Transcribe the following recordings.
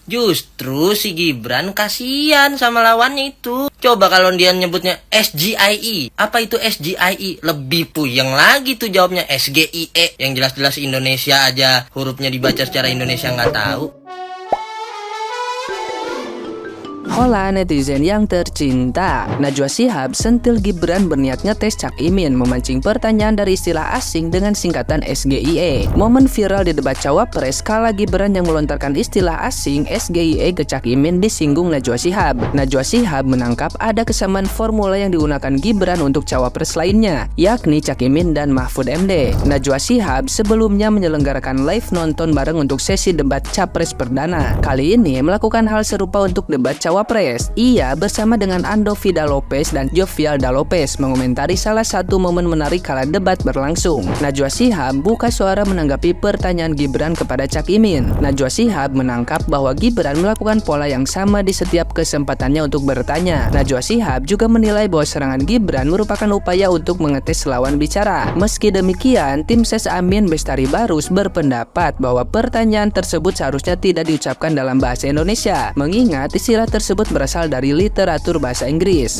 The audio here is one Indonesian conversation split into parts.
Justru si Gibran kasihan sama lawannya itu. Coba kalau dia nyebutnya SGIE. Apa itu SGIE? Lebih puyeng lagi tuh jawabnya SGIE. Yang jelas-jelas Indonesia aja hurufnya dibaca secara Indonesia nggak tahu. Hola netizen yang tercinta, Najwa Shihab sentil Gibran berniat ngetes Cak Imin memancing pertanyaan dari istilah asing dengan singkatan SGIE. Momen viral di debat Cawapres kala Gibran yang melontarkan istilah asing SGIE ke Cak Imin disinggung Najwa Shihab. Najwa Shihab menangkap ada kesamaan formula yang digunakan Gibran untuk Cawapres lainnya, yakni Cak Imin dan Mahfud MD. Najwa Shihab sebelumnya menyelenggarakan live nonton bareng untuk sesi debat Capres perdana. Kali ini melakukan hal serupa untuk debat Cawapres. Ia bersama dengan Ando Vida Lopez dan Jovialda Lopez mengomentari salah satu momen menarik kala debat berlangsung. Najwa Shihab buka suara menanggapi pertanyaan Gibran kepada Cak Imin. Najwa Shihab menangkap bahwa Gibran melakukan pola yang sama di setiap kesempatannya untuk bertanya. Najwa Shihab juga menilai bahwa serangan Gibran merupakan upaya untuk mengetes lawan bicara. Meski demikian, tim Ses Amin Bestari Barus berpendapat bahwa pertanyaan tersebut seharusnya tidak diucapkan dalam bahasa Indonesia, mengingat istilah tersebut berasal dari literatur bahasa Inggris.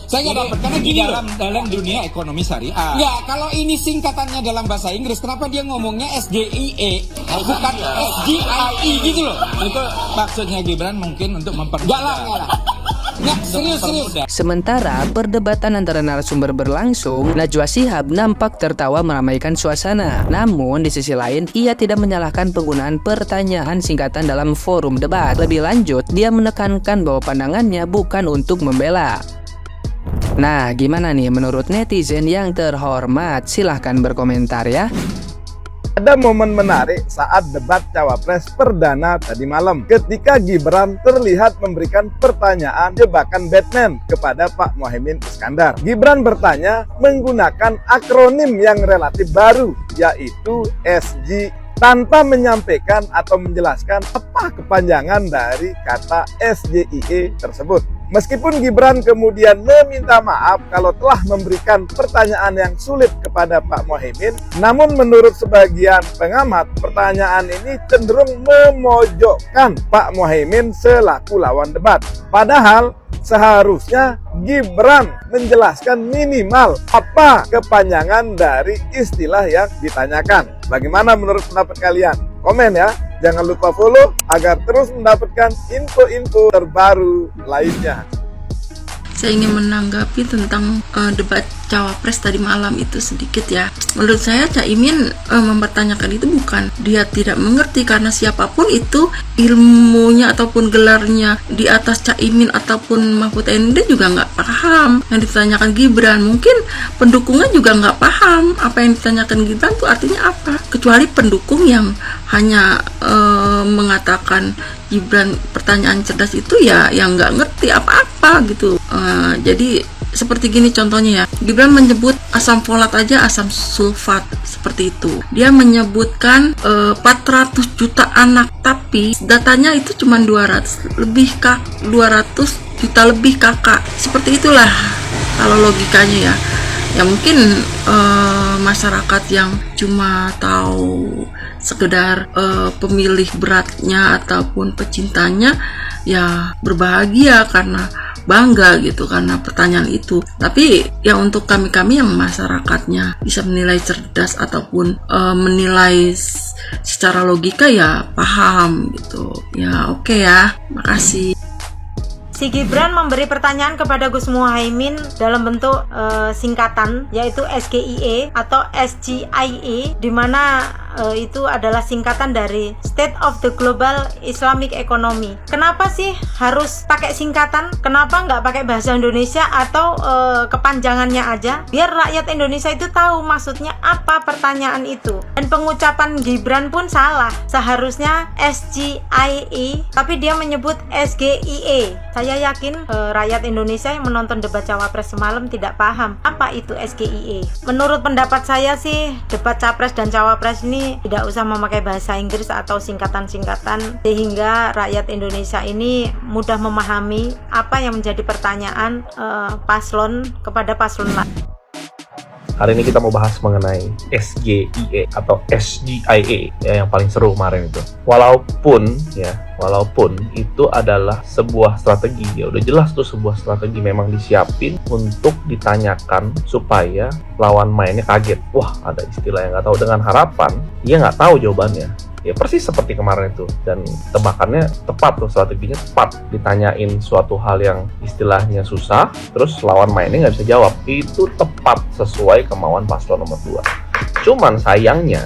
Saya nggak dapat karena gini dalam dunia ekonomi syariah. Ya, kalau ini singkatannya dalam bahasa Inggris, kenapa dia ngomongnya SGIE bukan SGIE gitu loh? Itu maksudnya Gibran mungkin untuk mempermudah. Nggak, serius. Sementara perdebatan antara narasumber berlangsung, Najwa Shihab nampak tertawa meramaikan suasana. Namun di sisi lain, ia tidak menyalahkan penggunaan pertanyaan singkatan dalam forum debat. Lebih lanjut, dia menekankan bahwa pandangannya bukan untuk membela. Nah, gimana nih menurut netizen yang terhormat? Silahkan berkomentar ya. Ada momen menarik saat debat Cawapres perdana tadi malam ketika Gibran terlihat memberikan pertanyaan jebakan Batman kepada Pak Muhaimin Iskandar. Gibran bertanya menggunakan akronim yang relatif baru, yaitu SG, tanpa menyampaikan atau menjelaskan apa kepanjangan dari kata SGIE tersebut. Meskipun Gibran kemudian meminta maaf kalau telah memberikan pertanyaan yang sulit kepada Pak Muhaimin, namun menurut sebagian pengamat, pertanyaan ini cenderung memojokkan Pak Muhaimin selaku lawan debat. Padahal seharusnya Gibran menjelaskan minimal apa kepanjangan dari istilah yang ditanyakan. Bagaimana menurut pendapat kalian? Komen ya. Jangan lupa follow agar terus mendapatkan info-info terbaru lainnya. Saya ingin menanggapi tentang debat Cawapres tadi malam itu sedikit ya. Menurut saya Cak Imin mempertanyakan itu bukan dia tidak mengerti, karena siapapun itu ilmunya ataupun gelarnya di atas Cak Imin ataupun Mahfud MD juga nggak paham yang ditanyakan Gibran. Mungkin pendukungnya juga nggak paham apa yang ditanyakan Gibran itu artinya apa, kecuali pendukung yang hanya mengatakan Gibran pertanyaan cerdas itu ya yang nggak ngerti apa-apa gitu. Jadi seperti gini contohnya ya, Gibran menyebut asam folat aja asam sulfat seperti itu. Dia menyebutkan 400 juta anak, tapi datanya itu cuma 200 juta lebih kakak. Seperti itulah kalau logikanya ya. Ya mungkin masyarakat yang cuma tahu sekedar pemilih beratnya ataupun pecintanya ya berbahagia karena bangga gitu karena pertanyaan itu. Tapi ya untuk kami yang masyarakatnya bisa menilai cerdas ataupun menilai secara logika ya paham gitu. Ya oke ya, makasih. Si Gibran memberi pertanyaan kepada Gus Muhaimin dalam bentuk singkatan, yaitu SGIE atau SGIE, di mana itu adalah singkatan dari State of the Global Islamic Economy. Kenapa sih harus pakai singkatan? Kenapa nggak pakai bahasa Indonesia atau kepanjangannya aja? Biar rakyat Indonesia itu tahu maksudnya apa pertanyaan itu. Dan pengucapan Gibran pun salah. Seharusnya SGIE, tapi dia menyebut SGIE. Saya yakin rakyat Indonesia yang menonton debat Cawapres semalam tidak paham apa itu SGIE. Menurut pendapat saya sih, debat Capres dan Cawapres ini tidak usah memakai bahasa Inggris atau singkatan-singkatan, sehingga rakyat Indonesia ini mudah memahami apa yang menjadi pertanyaan paslon kepada paslon lain. Hari ini kita mau bahas mengenai SGIE atau SGIE ya, yang paling seru kemarin itu. Walaupun itu adalah sebuah strategi, ya udah jelas tuh sebuah strategi memang disiapin untuk ditanyakan supaya lawan mainnya kaget. Wah, ada istilah yang nggak tahu, dengan harapan dia nggak tahu jawabannya. Ya persis seperti kemarin itu, dan tebakannya tepat tuh, strateginya tepat. Ditanyain suatu hal yang istilahnya susah, terus lawan mainnya nggak bisa jawab. Itu tepat sesuai kemauan paslon nomor 2. Cuman sayangnya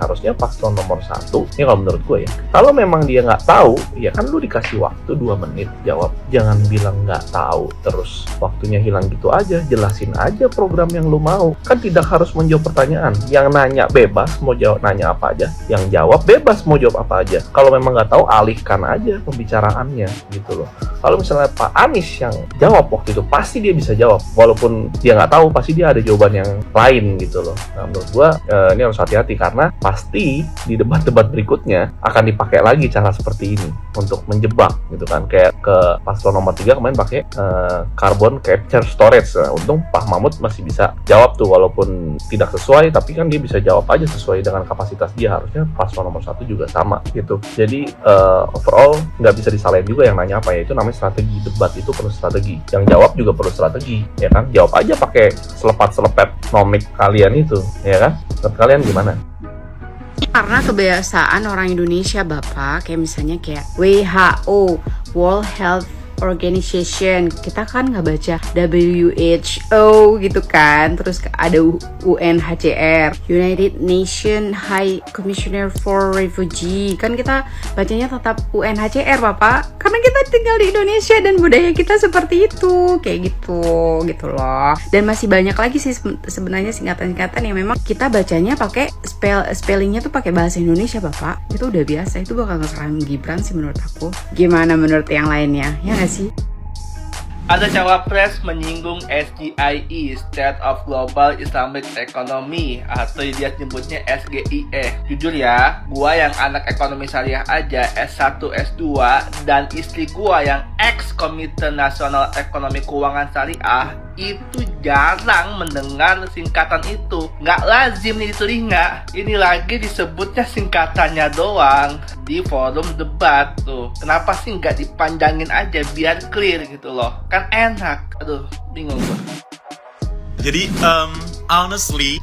harusnya paslon nomor 1, ini kalau menurut gue ya, kalau memang dia nggak tahu, ya kan lu dikasih waktu 2 menit jawab. Jangan bilang nggak tahu terus waktunya hilang gitu aja. Jelasin aja program yang lu mau. Kan tidak harus menjawab pertanyaan. Yang nanya bebas mau jawab, nanya apa aja. Yang jawab bebas mau jawab apa aja. Kalau memang nggak tahu, alihkan aja pembicaraannya gitu loh. Kalau misalnya Pak Anies yang jawab waktu itu, pasti dia bisa jawab. Walaupun dia nggak tahu, pasti dia ada jawaban yang lain gitu loh. Nah, menurut gua ini harus hati-hati, karena pasti di debat-debat berikutnya akan dipakai lagi cara seperti ini untuk menjebak gitu kan. Kayak ke paslon nomor 3 kemarin pakai carbon capture storage. Nah, untung Pak Mahfud masih bisa jawab tuh, walaupun tidak sesuai, tapi kan dia bisa jawab aja sesuai dengan kapasitas dia. Harusnya paslon nomor 1 juga sama gitu. Jadi overall nggak bisa disalahin juga yang nanya apa ya, itu namanya strategi. Debat itu perlu strategi, yang jawab juga perlu strategi, ya kan. Jawab aja pakai selepat-selepet nomik kalian itu, ya kan. Menurut kalian gimana? Karena kebiasaan orang Indonesia, Bapak, kayak misalnya kayak WHO, World Health Organization, kita kan nggak baca WHO gitu kan, terus ada UNHCR, United Nations High Commissioner for Refugee, kan kita bacanya tetap UNHCR, Bapak, karena kita tinggal di Indonesia dan budaya kita seperti itu, kayak gitu loh. Dan masih banyak lagi sih sebenarnya singkatan-singkatan yang memang kita bacanya pakai spellingnya tuh pakai bahasa Indonesia, Bapak. Itu udah biasa, itu bakal ngeserang Gibran sih menurut aku. Gimana menurut yang lainnya, ya nggak sih? Ada cawapres menyinggung SGIE, State of Global Islamic Economy, atau dia nyebutnya SGIE. Jujur ya, gua yang anak ekonomi syariah aja S1, S2, dan istri gua yang ex Komite Nasional Ekonomi Keuangan Syariah, itu jarang mendengar singkatan itu. Nggak lazim nih di telinga. Ini lagi disebutnya singkatannya doang di forum debat tuh. Kenapa sih nggak dipanjangin aja biar clear gitu loh? Kan enak. Aduh, bingung gua. Jadi honestly,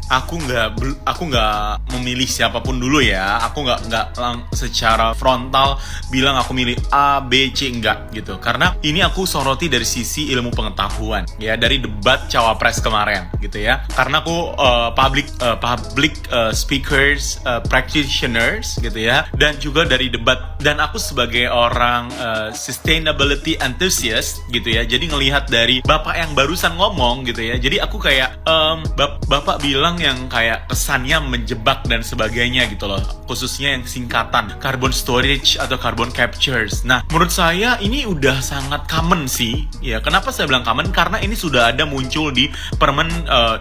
aku nggak memilih siapapun dulu ya. Aku nggak secara frontal bilang aku milih A, B, C, enggak gitu. Karena ini aku soroti dari sisi ilmu pengetahuan ya, dari debat cawapres kemarin gitu ya. Karena aku public speakers, practitioners gitu ya, dan juga dari debat, dan aku sebagai orang sustainability enthusiast gitu ya. Jadi ngelihat dari Bapak yang barusan ngomong gitu ya. Jadi aku kayak Bapak bilang yang kayak kesannya menjebak dan sebagainya gitu loh, khususnya yang singkatan carbon storage atau carbon captures. Nah, menurut saya ini udah sangat common sih ya. Kenapa saya bilang common? Karena ini sudah ada muncul di Permen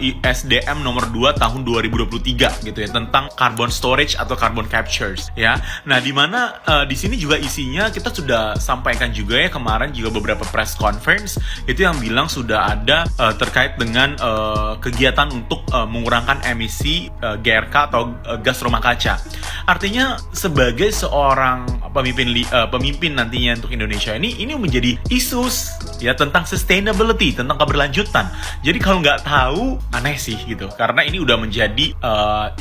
ISDM nomor 2 tahun 2023 gitu ya, tentang carbon storage atau carbon captures ya. Nah, dimana di sini juga isinya kita sudah sampaikan juga ya kemarin, juga beberapa press conference itu yang bilang sudah ada terkait dengan kegiatan untuk mengurangkan emisi GRK atau gas rumah kaca. Artinya sebagai seorang pemimpin nantinya untuk Indonesia ini menjadi isu ya tentang sustainability, tentang keberlanjutan. Jadi kalau nggak tahu, aneh sih gitu. Karena ini udah menjadi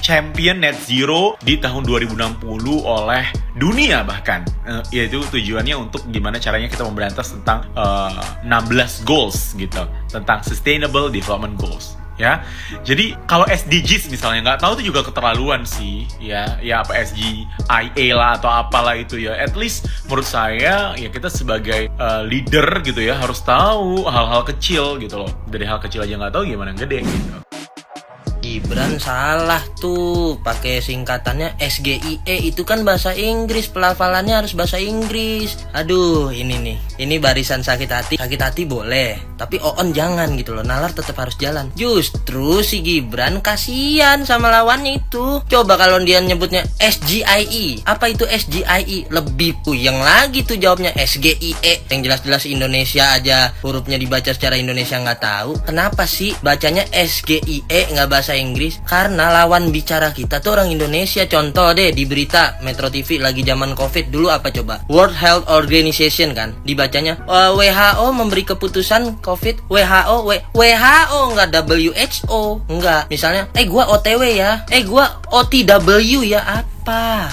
champion net zero di tahun 2060 oleh dunia bahkan. Yaitu tujuannya untuk gimana caranya kita memberantas tentang 16 goals gitu, tentang sustainable development goals ya. Jadi kalau SDGs misalnya nggak tahu itu juga keterlaluan sih ya apa SGIE lah atau apalah itu ya. At least menurut saya ya kita sebagai leader gitu ya harus tahu hal-hal kecil gitu loh. Dari hal kecil aja nggak tahu gimana gede gitu. Gibran salah tuh, pakai singkatannya SGIE, itu kan bahasa Inggris, pelafalannya harus bahasa Inggris. Aduh, ini nih, ini barisan sakit hati boleh, tapi Oon jangan gitu loh, nalar tetap harus jalan. Justru si Gibran kasihan sama lawannya itu. Coba kalau dia nyebutnya SGIE, apa itu SGIE? Lebih puyeng lagi tuh jawabnya SGIE, yang jelas-jelas Indonesia aja hurufnya dibaca secara Indonesia nggak tahu. Kenapa sih bacanya SGIE nggak bahasa Inggris? Karena lawan bicara kita tuh orang Indonesia. Contoh deh di berita Metro TV lagi zaman COVID dulu apa coba? World Health Organization kan dibacanya WHO memberi keputusan COVID. WHO nggak WHO, nggak. Misalnya gua OTW ya, gua OTW ya, apa?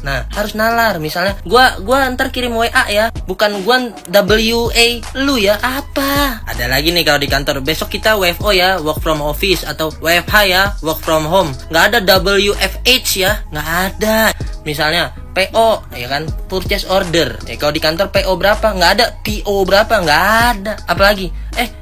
Nah, harus nalar. Misalnya, gua ntar kirim WA ya, bukan gua WA lu ya, apa? Ada lagi nih kalau di kantor, besok kita WFO ya, work from office, atau WFH ya, work from home. Nggak ada WFH ya, nggak ada. Misalnya PO ya kan, purchase order. Kalau di kantor PO berapa? Nggak ada. PO berapa? Nggak ada. Apalagi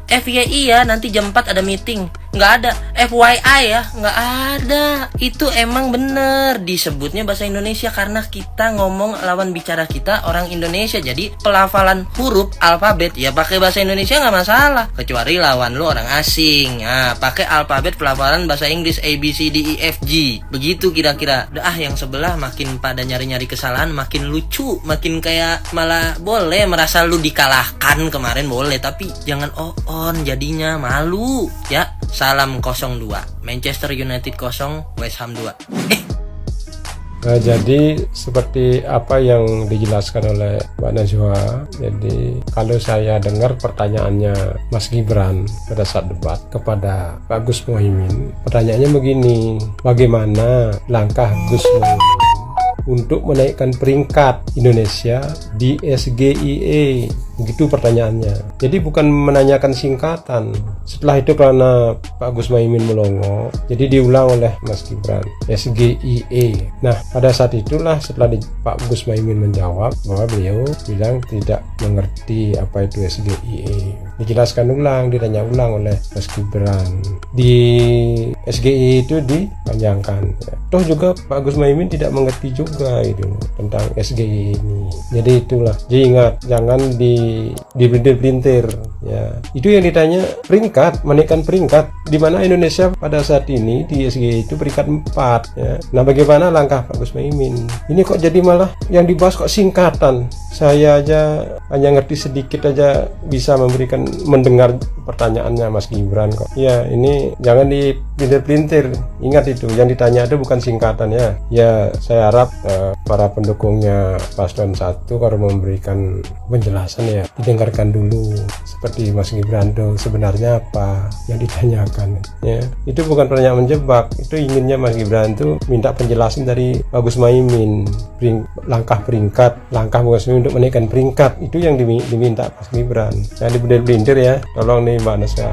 FYI ya, nanti jam 4 ada meeting. Nggak ada. FYI ya, nggak ada. Itu emang bener disebutnya bahasa Indonesia karena kita ngomong lawan bicara kita orang Indonesia. Jadi pelafalan huruf alfabet ya pakai bahasa Indonesia nggak masalah. Kecuali lawan lu orang asing. Nah, pakai alfabet pelafalan bahasa Inggris A B C D E F G. Begitu kira-kira. Yang sebelah makin pada nyari-nyari kesalahan, makin lucu, makin kayak malah boleh merasa lu dikalahkan kemarin boleh, tapi jangan on jadinya malu ya. Salam 02, Manchester United 0, West Ham 2. Nah, jadi seperti apa yang dijelaskan oleh Mbak Najwa. Jadi kalau saya dengar pertanyaannya Mas Gibran pada saat debat kepada Pak Gus Muhaimin, pertanyaannya begini: bagaimana langkah Gus Muhaimin untuk menaikkan peringkat Indonesia di SGIE? Begitu pertanyaannya. Jadi bukan menanyakan singkatan. Setelah itu karena Pak Gus Muhaimin melongo, jadi diulang oleh Mas Gibran SGIE. Nah, pada saat itulah setelah Pak Gus Muhaimin menjawab bahwa beliau bilang tidak mengerti apa itu SGIE. Dijelaskan ulang, ditanya ulang oleh Mas Gibran. Di SGIE itu dipanjangkan. Toh juga Pak Gus Muhaimin tidak mengerti juga itu tentang SGIE ini. Jadi itulah. Jadi ingat, jangan dipelintir ya. Itu yang ditanya peringkat, menaikkan peringkat, di mana Indonesia pada saat ini di SGIE itu peringkat 4 ya. Nah, bagaimana langkah Pak Gus Muhaimin? Ini kok jadi malah yang dibahas kok singkatan. Saya aja hanya ngerti sedikit aja bisa mendengar pertanyaannya Mas Gibran kok. Ya, ini jangan dipelintir. Ingat itu, yang ditanya itu bukan singkatan ya. Ya, saya harap para pendukungnya Paslon 1 kalau memberikan penjelasan ya didengarkan dulu, seperti Mas Gibran itu sebenarnya apa yang ditanyakan ya. Itu bukan pertanyaan menjebak, itu inginnya Mas Gibran itu minta penjelasan dari Pak Gus Muhaimin, langkah Pak Gus Muhaimin untuk menaikkan peringkat, itu yang diminta Mas Gibran. Jangan dibelintir ya, tolong nih Mbak Nasya.